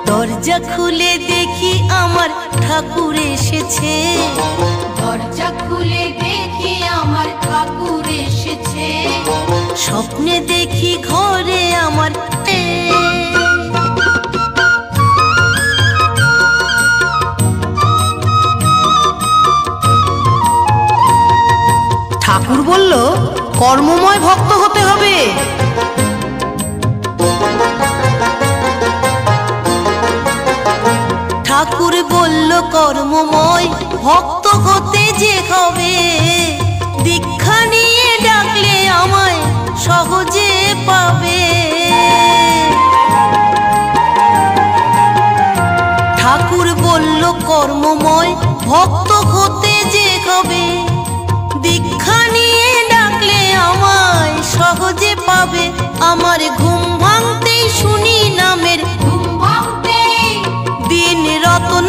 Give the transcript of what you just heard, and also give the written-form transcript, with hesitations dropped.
দরজা খুলে দেখি আমার ঠাকুর এসেছে, দরজা খুলে দেখি আমার ঠাকুর এসেছে। স্বপ্নে দেখি ঘরে আমার ঠাকুর বলল কর্মময় ভক্ত হতে হবে। ঠাকুর বলল কর্মময় ভক্ত হতে যে হবে, দীক্ষা নিয়ে ডাকলে আমায় সহজে পাবে। ঠাকুর বলল কর্মময় ভক্ত হতে যে হবে, দীক্ষা নিয়ে ডাকলে আমায় সহজে পাবে। আমার ঘুম ভাঙতেই শুনি নামের ঘুম ভাঙতেই দিন রতন